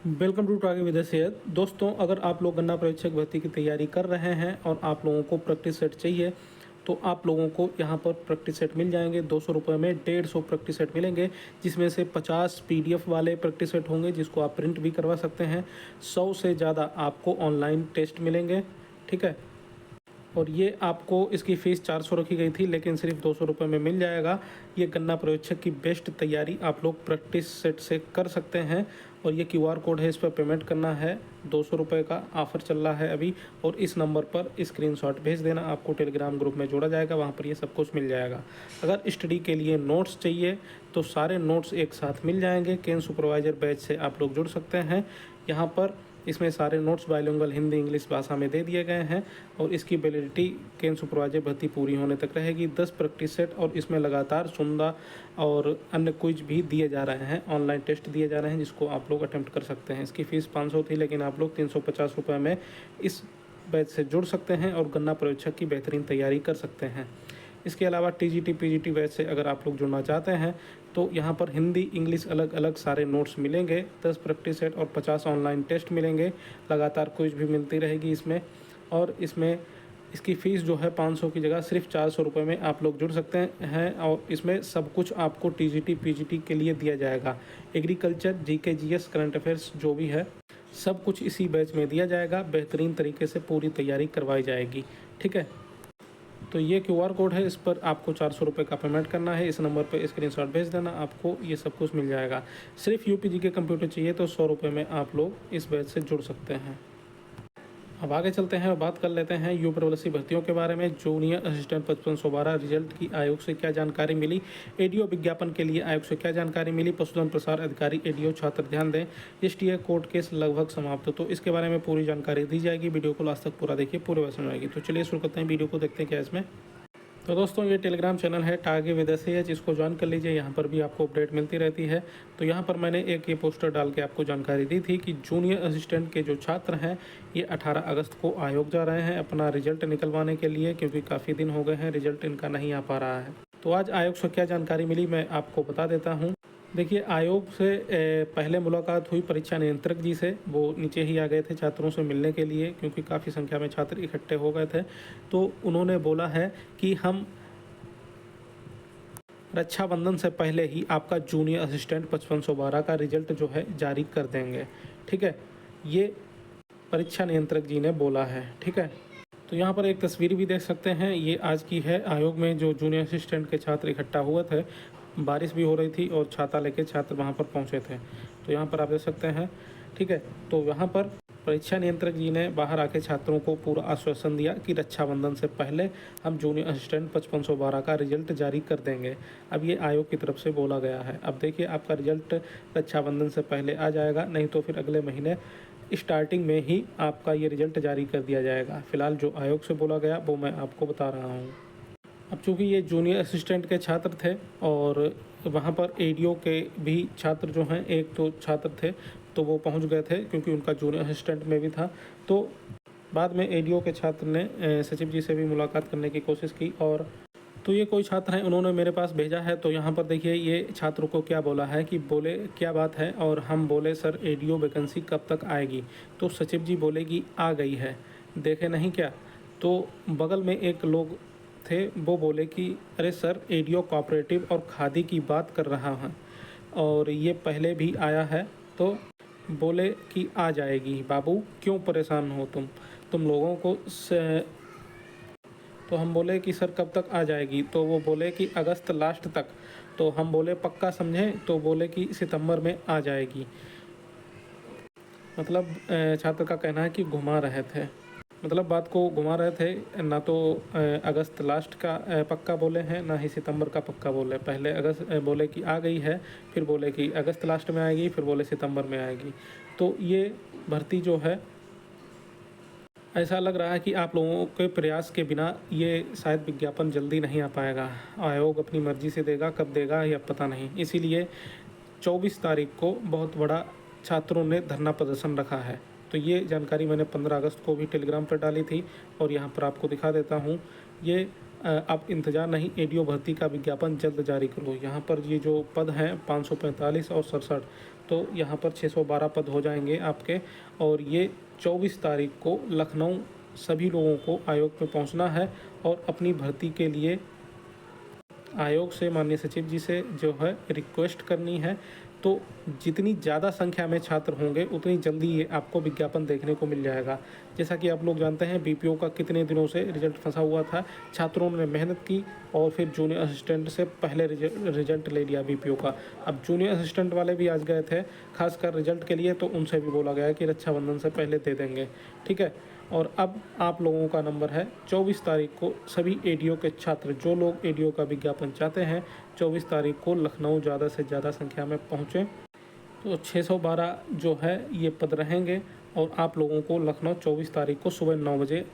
Welcome to टागे with Syed. दोस्तों, अगर आप लोग गन्ना परीक्षक भर्ती की तैयारी कर रहे हैं और आप लोगों को प्रैक्टिस सेट चाहिए तो आप लोगों को यहाँ पर प्रैक्टिस सेट मिल जाएंगे 200 रुपये में। 150 प्रैक्टिस सेट मिलेंगे, जिसमें से 50 पीडीएफ वाले प्रैक्टिस सेट होंगे जिसको आप प्रिंट भी करवा सकते हैं। 100 से ज़्यादा आपको ऑनलाइन टेस्ट मिलेंगे, ठीक है। और ये आपको इसकी फ़ीस 400 रखी गई थी, लेकिन सिर्फ 200 रुपये में मिल जाएगा। ये गन्ना पर्यवेक्षक की बेस्ट तैयारी आप लोग प्रैक्टिस सेट से कर सकते हैं। और ये क्यूआर कोड है, इस पर पेमेंट करना है। 200 रुपये का ऑफ़र चल रहा है अभी, और इस नंबर पर स्क्रीनशॉट भेज देना, आपको टेलीग्राम ग्रुप में जोड़ा जाएगा, वहाँ पर ये सब कुछ मिल जाएगा। अगर स्टडी के लिए नोट्स चाहिए तो सारे नोट्स एक साथ मिल जाएंगे। केन सुपरवाइज़र बैच से आप लोग जुड़ सकते हैं। यहाँ पर इसमें सारे नोट्स बाइलिंगुअल हिंदी इंग्लिश भाषा में दे दिए गए हैं, और इसकी वैलिडिटी केन सुपरवाइजर भर्ती पूरी होने तक रहेगी। 10 प्रैक्टिस सेट और इसमें लगातार सुंदा और अन्य क्विज भी दिए जा रहे हैं, ऑनलाइन टेस्ट दिए जा रहे हैं जिसको आप लोग अटेम्प्ट कर सकते हैं। इसकी फ़ीस 500 थी, लेकिन आप लोग 350 रुपये में इस बैच से जुड़ सकते हैं और गन्ना पर्यवेक्षक की बेहतरीन तैयारी कर सकते हैं। इसके अलावा टीजीटी पीजीटी बैच से अगर आप लोग जुड़ना चाहते हैं तो यहाँ पर हिंदी इंग्लिश अलग अलग सारे नोट्स मिलेंगे। 10 प्रैक्टिस सेट और 50 ऑनलाइन टेस्ट मिलेंगे। लगातार क्विज भी मिलती रहेगी इसमें। और इसमें इसकी फ़ीस जो है 500 की जगह सिर्फ 400 रुपये में आप लोग जुड़ सकते हैं। और इसमें सब कुछ आपको टीजीटी पीजीटी के लिए दिया जाएगा। Agriculture, GK, GS, current affairs जो भी है सब कुछ इसी बैच में दिया जाएगा। बेहतरीन तरीके से पूरी तैयारी करवाई जाएगी, ठीक है। तो ये क्यूआर कोड है, इस पर आपको 400 रुपये का पेमेंट करना है। इस नंबर पर स्क्रीनशॉट भेज देना, आपको ये सब कुछ मिल जाएगा। सिर्फ यूपीजी के कंप्यूटर चाहिए तो 100 रुपये में आप लोग इस बैच से जुड़ सकते हैं। अब आगे चलते हैं और बात कर लेते हैं यूपीएससी भर्तियों के बारे में। जूनियर असिस्टेंट 5512 रिजल्ट की आयोग से क्या जानकारी मिली, एडीओ विज्ञापन के लिए आयोग से क्या जानकारी मिली, पशुधन प्रसार अधिकारी एडीओ छात्र ध्यान दें, एसटीए कोर्ट केस लगभग समाप्त। तो इसके बारे में पूरी जानकारी दी जाएगी। वीडियो को लास्ट तक पूरा देखिए, पूरे वैसे आएगी। तो चलिए शुरू करते हैं वीडियो को, देखते हैं क्या इसमें। तो दोस्तों, ये टेलीग्राम चैनल है टागे विद सैयद, इसको ज्वाइन कर लीजिए। यहाँ पर भी आपको अपडेट मिलती रहती है। तो यहाँ पर मैंने एक ये पोस्टर डाल के आपको जानकारी दी थी कि जूनियर असिस्टेंट के जो छात्र हैं ये 18 अगस्त को आयोग जा रहे हैं अपना रिजल्ट निकलवाने के लिए, क्योंकि काफ़ी दिन हो गए हैं रिजल्ट इनका नहीं आ पा रहा है। तो आज आयोग से क्या जानकारी मिली मैं आपको बता देता हूँ। देखिए, आयोग से पहले मुलाकात हुई परीक्षा नियंत्रक जी से। वो नीचे ही आ गए थे छात्रों से मिलने के लिए, क्योंकि काफ़ी संख्या में छात्र इकट्ठे हो गए थे। तो उन्होंने बोला है कि हम रक्षाबंधन से पहले ही आपका जूनियर असिस्टेंट 5512 का रिजल्ट जो है जारी कर देंगे, ठीक है। ये परीक्षा नियंत्रक जी ने बोला है, ठीक है। तो यहाँ पर एक तस्वीर भी देख सकते हैं, ये आज की है। आयोग में जो जूनियर असिस्टेंट के छात्र इकट्ठा हुए थे, बारिश भी हो रही थी और छाता लेके छात्र वहाँ पर पहुँचे थे। तो यहाँ पर आप देख सकते हैं, ठीक है। तो यहाँ पर परीक्षा नियंत्रक जी ने बाहर आके छात्रों को पूरा आश्वासन दिया कि रक्षाबंधन से पहले हम जूनियर असिस्टेंट 5512 का रिजल्ट जारी कर देंगे। अब ये आयोग की तरफ से बोला गया है। अब देखिए, आपका रिजल्ट रक्षाबंधन से पहले आ जाएगा, नहीं तो फिर अगले महीने स्टार्टिंग में ही आपका ये रिजल्ट जारी कर दिया जाएगा। फिलहाल जो आयोग से बोला गया वो मैं आपको बता रहा हूँ। अब चूँकि ये जूनियर असिस्टेंट के छात्र थे और वहाँ पर एडीओ के भी छात्र जो हैं, एक तो छात्र थे तो वो पहुँच गए थे, क्योंकि उनका जूनियर असिस्टेंट में भी था। तो बाद में एडीओ के छात्र ने सचिव जी से भी मुलाकात करने की कोशिश की। और तो ये कोई छात्र हैं, उन्होंने मेरे पास भेजा है। तो यहाँ पर देखिए, ये छात्रों को क्या बोला है कि बोले क्या बात है, और हम बोले सर एडीओ वैकेंसी कब तक आएगी। तो सचिव जी बोले कि आ गई है, देखे नहीं क्या। तो बगल में एक लोग थे, वो बोले कि अरे सर, एडीओ कोऑपरेटिव और खादी की बात कर रहा है और ये पहले भी आया है। तो बोले कि आ जाएगी बाबू, क्यों परेशान हो तुम लोगों को तो हम बोले कि सर कब तक आ जाएगी। तो वो बोले कि अगस्त लास्ट तक। तो हम बोले पक्का समझें। तो बोले कि सितंबर में आ जाएगी। मतलब छात्र का कहना है कि घुमा रहे थे, मतलब बात को घुमा रहे थे। ना तो अगस्त लास्ट का पक्का बोले हैं, ना ही सितंबर का पक्का बोले। पहले अगस्त बोले कि आ गई है, फिर बोले कि अगस्त लास्ट में आएगी, फिर बोले सितंबर में आएगी। तो ये भर्ती जो है, ऐसा लग रहा है कि आप लोगों के प्रयास के बिना ये शायद विज्ञापन जल्दी नहीं आ पाएगा। आयोग अपनी मर्ज़ी से देगा, कब देगा या पता नहीं। इसीलिए 24 तारीख को बहुत बड़ा छात्रों ने धरना प्रदर्शन रखा है। तो ये जानकारी मैंने 15 अगस्त को भी टेलीग्राम पर डाली थी, और यहाँ पर आपको दिखा देता हूँ। ये आप इंतज़ार नहीं, एडीओ भर्ती का विज्ञापन जल्द जारी करो। यहाँ पर ये जो पद हैं 545 और 67, तो यहाँ पर 612 पद हो जाएंगे आपके। और ये 24 तारीख को लखनऊ सभी लोगों को आयोग में पहुँचना है और अपनी भर्ती के लिए आयोग से माननीय सचिव जी से जो है रिक्वेस्ट करनी है। तो जितनी ज़्यादा संख्या में छात्र होंगे उतनी जल्दी ये आपको विज्ञापन देखने को मिल जाएगा। जैसा कि आप लोग जानते हैं बीपीओ का कितने दिनों से रिजल्ट फंसा हुआ था, छात्रों ने मेहनत की और फिर जूनियर असिस्टेंट से पहले रिजल्ट ले लिया बीपीओ का। अब जूनियर असिस्टेंट वाले भी आज गए थे खासकर रिजल्ट के लिए, तो उनसे भी बोला गया कि रक्षाबंधन से पहले दे देंगे, ठीक है। और अब आप लोगों का नंबर है 24 तारीख को सभी एडीओ के छात्र, जो लोग एडीओ का विज्ञापन चाहते हैं, 24 तारीख को लखनऊ ज़्यादा से ज़्यादा संख्या में पहुँचें। तो 612 जो है ये पद रहेंगे और आप लोगों को लखनऊ 24 तारीख को सुबह 9 बजे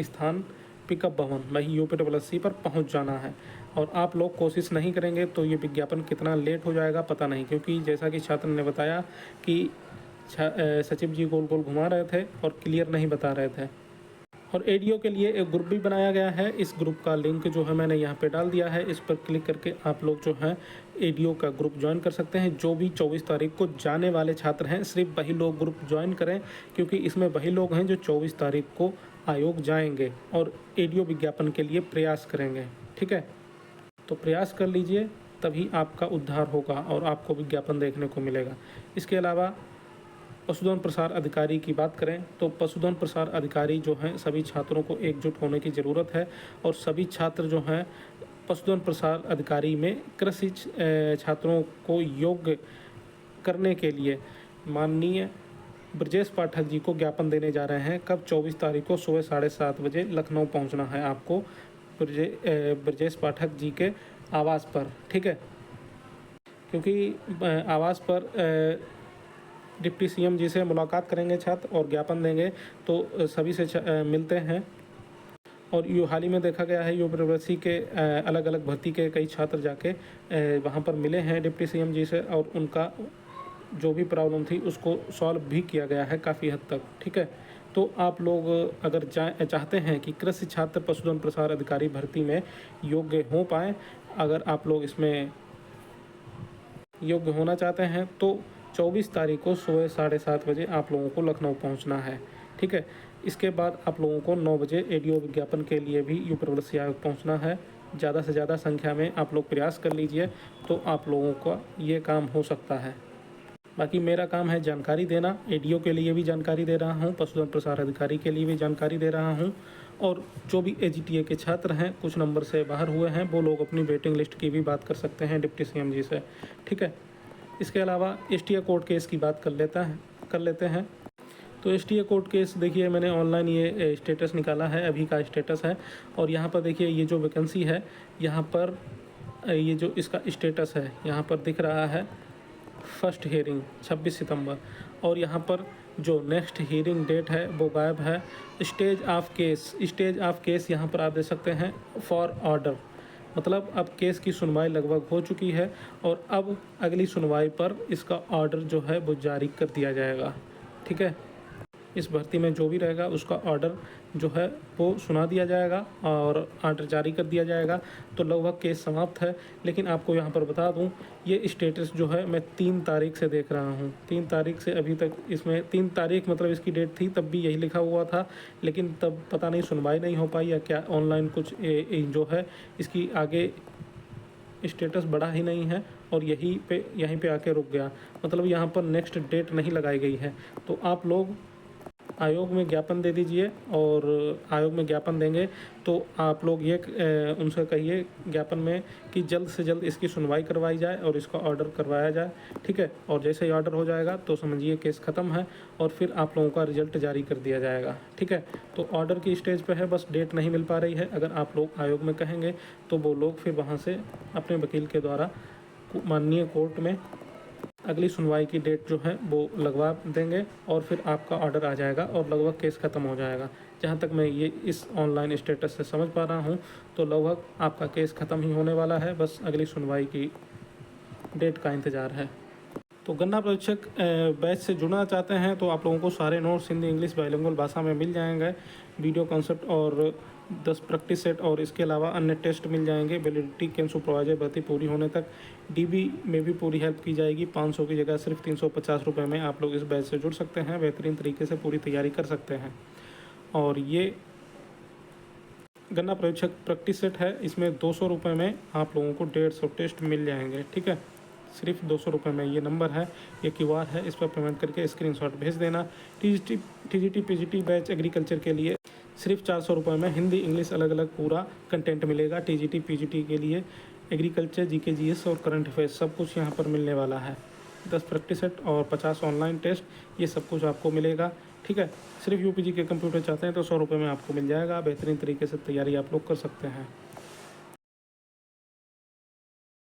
स्थान पिकअप भवन वही UP पर पहुंच जाना है। और आप लोग कोशिश नहीं करेंगे तो ये विज्ञापन कितना लेट हो जाएगा पता नहीं, क्योंकि जैसा कि छात्र ने बताया कि सचिव जी गोल गोल घुमा रहे थे और क्लियर नहीं बता रहे थे। और एडीओ के लिए एक ग्रुप भी बनाया गया है, इस ग्रुप का लिंक जो है मैंने यहाँ पे डाल दिया है, इस पर क्लिक करके आप लोग जो हैं एडीओ का ग्रुप ज्वाइन कर सकते हैं। जो भी 24 तारीख को जाने वाले छात्र हैं सिर्फ वही लोग ग्रुप ज्वाइन करें, क्योंकि इसमें वही लोग हैं जो 24 तारीख को आयोग जाएंगे और एडीओ विज्ञापन के लिए प्रयास करेंगे, ठीक है। तो प्रयास कर लीजिए, तभी आपका उद्धार होगा और आपको विज्ञापन देखने को मिलेगा। इसके अलावा पशुधन प्रसार अधिकारी की बात करें तो पशुधन प्रसार अधिकारी जो हैं सभी छात्रों को एकजुट होने की ज़रूरत है और सभी छात्र जो हैं पशुधन प्रसार अधिकारी में कृषि छात्रों को योग्य करने के लिए माननीय ब्रजेश पाठक जी को ज्ञापन देने जा रहे हैं। कब? 24 तारीख को सुबह 7:30 बजे लखनऊ पहुंचना है आपको ब्रजेश पाठक जी के आवास पर, ठीक है। क्योंकि आवास पर डिप्टी सीएम जी से मुलाकात करेंगे छात्र और ज्ञापन देंगे, तो सभी से मिलते हैं। और हाल ही में देखा गया है UP के अलग अलग भर्ती के कई छात्र जाके वहाँ पर मिले हैं डिप्टी सीएम जी से और उनका जो भी प्रॉब्लम थी उसको सॉल्व भी किया गया है काफ़ी हद तक, ठीक है। तो आप लोग अगर चाहते हैं कि कृषि छात्र पशुधन प्रसार अधिकारी भर्ती में योग्य हो पाएँ, अगर आप लोग इसमें योग्य होना चाहते हैं तो 24 तारीख को सुबह 7:30 बजे आप लोगों को लखनऊ पहुंचना है, ठीक है। इसके बाद आप लोगों को 9 बजे एडीओ विज्ञापन के लिए भी UP आयोग पहुंचना है। ज़्यादा से ज़्यादा संख्या में आप लोग प्रयास कर लीजिए तो आप लोगों का ये काम हो सकता है। बाकी मेरा काम है जानकारी देना, एडीओ के लिए भी जानकारी दे रहा हूँ, पशुधन प्रसार अधिकारी के लिए भी जानकारी दे रहा हूँ। और जो भी AGTA के छात्र हैं कुछ नंबर से बाहर हुए हैं वो लोग अपनी वेटिंग लिस्ट की भी बात कर सकते हैं डिप्टी सीएम जी से, ठीक है। इसके अलावा STA कोर्ट केस की बात कर लेते हैं। तो STA कोर्ट केस देखिए मैंने ऑनलाइन ये स्टेटस निकाला है, अभी का स्टेटस है। और यहाँ पर देखिए ये जो वैकेंसी है यहाँ पर ये जो इसका स्टेटस है यहाँ पर दिख रहा है फर्स्ट हियरिंग 26 सितंबर। और यहाँ पर जो नेक्स्ट हियरिंग डेट है वो गायब है। स्टेज ऑफ केस यहाँ पर आप देख सकते हैं फॉर ऑर्डर, मतलब अब केस की सुनवाई लगभग हो चुकी है और अब अगली सुनवाई पर इसका ऑर्डर जो है वो जारी कर दिया जाएगा, ठीक है। इस भर्ती में जो भी रहेगा उसका ऑर्डर जो है वो सुना दिया जाएगा और ऑर्डर जारी कर दिया जाएगा। तो लगभग केस समाप्त है। लेकिन आपको यहाँ पर बता दूँ ये स्टेटस जो है मैं 3 तारीख से देख रहा हूँ, 3 तारीख से अभी तक इसमें 3 तारीख मतलब इसकी डेट थी तब भी यही लिखा हुआ था, लेकिन तब पता नहीं सुनवाई नहीं हो पाई या क्या ऑनलाइन कुछ जो है इसकी आगे स्टेटस बढ़ा ही नहीं है और यहीं पे आके रुक गया, मतलब यहाँ पर नेक्स्ट डेट नहीं लगाई गई है। तो आप लोग आयोग में ज्ञापन दे दीजिए और आयोग में ज्ञापन देंगे तो आप लोग ये उनसे कहिए ज्ञापन में कि जल्द से जल्द इसकी सुनवाई करवाई जाए और इसका ऑर्डर करवाया जाए, ठीक है। और जैसे ही ऑर्डर हो जाएगा तो समझिए केस ख़त्म है और फिर आप लोगों का रिजल्ट जारी कर दिया जाएगा, ठीक है। तो ऑर्डर की स्टेज पे है, बस डेट नहीं मिल पा रही है। अगर आप लोग आयोग में कहेंगे तो वो लोग फिर वहाँ से अपने वकील के द्वारा माननीय कोर्ट में अगली सुनवाई की डेट जो है वो लगवा देंगे और फिर आपका ऑर्डर आ जाएगा और लगभग केस ख़त्म हो जाएगा। जहाँ तक मैं ये इस ऑनलाइन स्टेटस से समझ पा रहा हूँ तो लगभग आपका केस ख़त्म ही होने वाला है, बस अगली सुनवाई की डेट का इंतज़ार है। तो गन्ना परीक्षक बैच से जुड़ना चाहते हैं तो आप लोगों को सारे नोट्स हिंदी इंग्लिश बाइलिंगुअल भाषा में मिल जाएंगे, वीडियो कॉन्सेप्ट और 10 प्रैक्टिस सेट और इसके अलावा अन्य टेस्ट मिल जाएंगे। वैलिडिटी कैंप सुपरवाइजर भर्ती पूरी होने तक डीबी में भी पूरी हेल्प की जाएगी। 500 की जगह सिर्फ 350 रुपये में आप लोग इस बैच से जुड़ सकते हैं, बेहतरीन तरीके से पूरी तैयारी कर सकते हैं। और ये गन्ना परीक्षक प्रैक्टिस सेट है, इसमें 200 रुपये में आप लोगों को 150 टेस्ट मिल जाएंगे। ठीक है, सिर्फ 200 रुपये में। ये नंबर है, ये QR है, इस पर पेमेंट करके स्क्रीनशॉट भेज देना। TGT PGT बैच एग्रीकल्चर के लिए सिर्फ 400 रुपये में हिंदी इंग्लिश अलग अलग पूरा कंटेंट मिलेगा। TGT PGT के लिए एग्रीकल्चर GK GS और करंट अफेयर्स सब कुछ यहाँ पर मिलने वाला है। 10 प्रैक्टिस सेट और 50 ऑनलाइन टेस्ट, ये सब कुछ आपको मिलेगा। ठीक है, सिर्फ UPG के कंप्यूटर चाहते हैं तो 100 रुपये में आपको मिल जाएगा। बेहतरीन तरीके से तैयारी आप लोग कर सकते हैं।